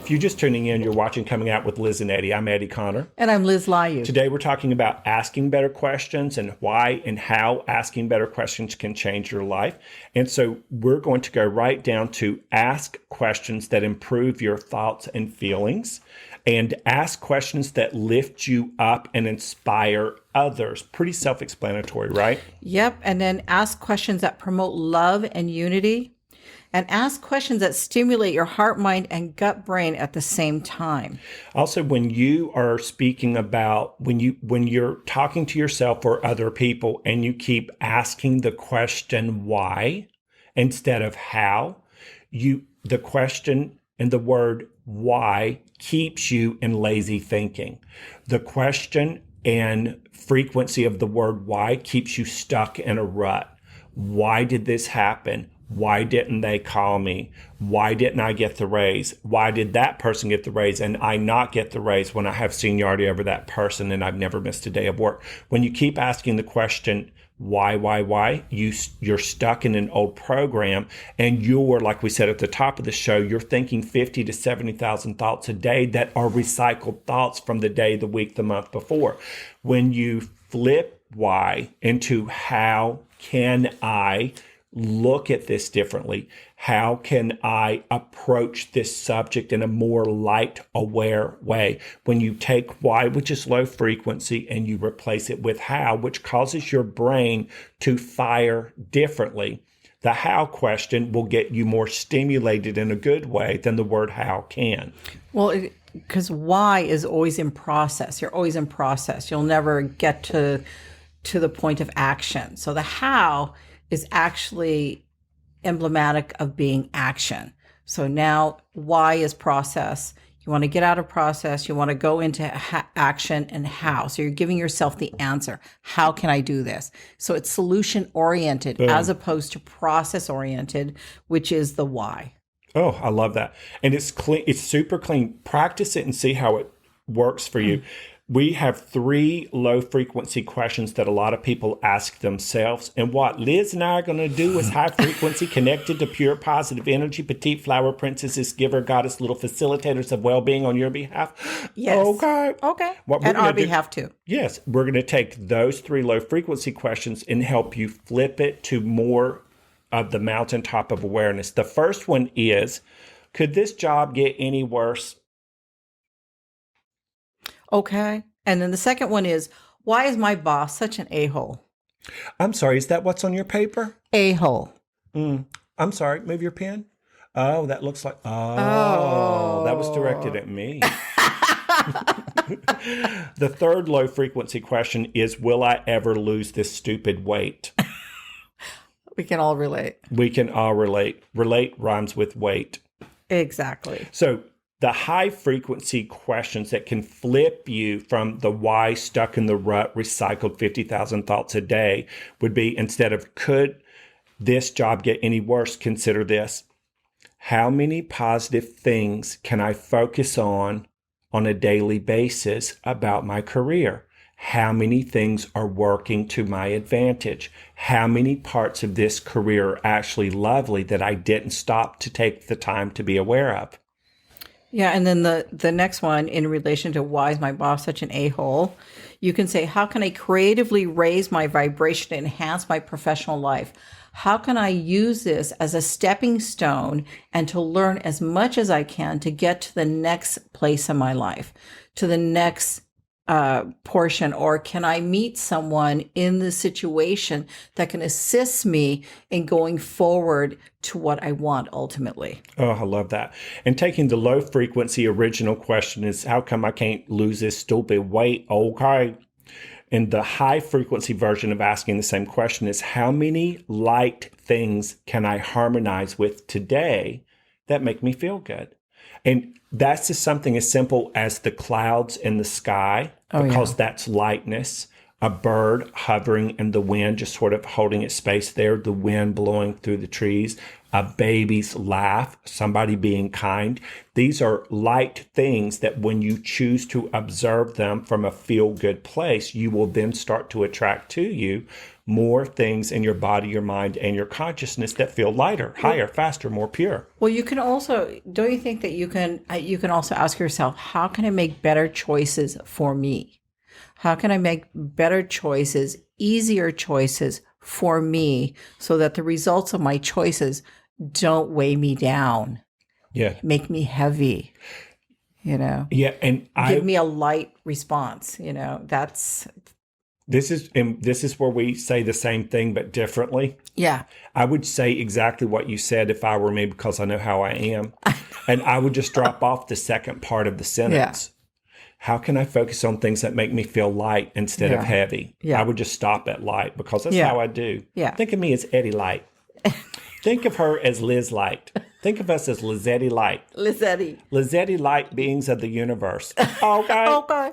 If you're just tuning in, you're watching Coming Out with Liz and Eddie. I'm Eddie Connor. And I'm Liz Lyu. Today we're talking about asking better questions and why and how asking better questions can change your life. And so we're going to go right down to ask questions that improve your thoughts and feelings, and ask questions that lift you up and inspire others. Pretty self-explanatory, right? Yep. And then ask questions that promote love and unity. And ask questions that stimulate your heart, mind, and gut brain at the same time. Also, when you are speaking about, when you're talking to yourself or other people and you keep asking the question why instead of how, the question and the word why keeps you in lazy thinking. The question and frequency of the word why keeps you stuck in a rut. Why did this happen? Why didn't they call me? Why didn't I get the raise? Why did that person get the raise and I not get the raise when I have seniority over that person and I've never missed a day of work? When you keep asking the question, why, you're stuck in an old program, and you're, like we said at the top of the show, you're thinking 50 to 70,000 thoughts a day that are recycled thoughts from the day, the week, the month before. When you flip why into how can I look at this differently? How can I approach this subject in a more light, aware way? When you take why, which is low frequency, and you replace it with how, which causes your brain to fire differently, the how question will get you more stimulated in a good way than the word how can. Well, because why is always in process. You're always in process. You'll never get to the point of action. So the how is actually emblematic of being action. So now why is process. You want to get out of process. You want to go into action and how. So you're giving yourself the answer. How can I do this? So it's solution oriented as opposed to process oriented, which is the why. Oh, I love that. And it's clean. It's super clean. Practice it and see how it works for you. We have 3 low frequency questions that a lot of people ask themselves. And what Liz and I are going to do is high frequency, connected to pure positive energy, petite flower princesses, giver, goddess, little facilitators of well-being on your behalf. Yes. Okay. And our behalf too. Yes. We're going to take those 3 low frequency questions and help you flip it to more of the mountaintop of awareness. The first one is, could this job get any worse? Okay. And then the second one is, why is my boss such an a-hole? I'm sorry, is that what's on your paper? A-hole. I'm sorry, move your pen. Oh, that looks like, that was directed at me. The third low frequency question is, will I ever lose this stupid weight? We can all relate. We can all relate. Relate rhymes with weight. Exactly. So the high frequency questions that can flip you from the why, stuck in the rut, recycled 50,000 thoughts a day would be, instead of could this job get any worse, consider this. How many positive things can I focus on a daily basis about my career? How many things are working to my advantage? How many parts of this career are actually lovely that I didn't stop to take the time to be aware of? Yeah, and then the next one, in relation to why is my boss such an a-hole, you can say, how can I creatively raise my vibration to enhance my professional life? How can I use this as a stepping stone and to learn as much as I can to get to the next place in my life, to the next portion? Or can I meet someone in the situation that can assist me in going forward to what I want ultimately? Oh, I love that. And taking the low frequency original question is, how come I can't lose this stupid weight? Okay. And the high frequency version of asking the same question is, how many light things can I harmonize with today that make me feel good? And that's just something as simple as the clouds in the sky, because that's lightness. a bird hovering in the wind, just sort of holding its space there, the wind blowing through the trees, a baby's laugh, somebody being kind. These are light things that when you choose to observe them from a feel-good place, you will then start to attract to you more things in your body, your mind, and your consciousness that feel lighter, higher, faster, more pure. Well, you can also, don't you think that you can also ask yourself, how can I make better choices for me? How can I make better choices, easier choices for me so that the results of my choices don't weigh me down, Yeah. make me heavy, Yeah. And give me a light response, this is where we say the same thing, but differently. yeah. I would say exactly what you said if I were me, because I know how I am. And I would just drop off the second part of the sentence. How can I focus on things that make me feel light instead of heavy? Yeah. I would just stop at light because that's Yeah. how I do. Yeah. Think of me as Eddie Light. Think of her as Liz Light. Think of us as Lizzetti Light. Lizzetti. Lizzetti Light beings of the universe. Okay. Okay.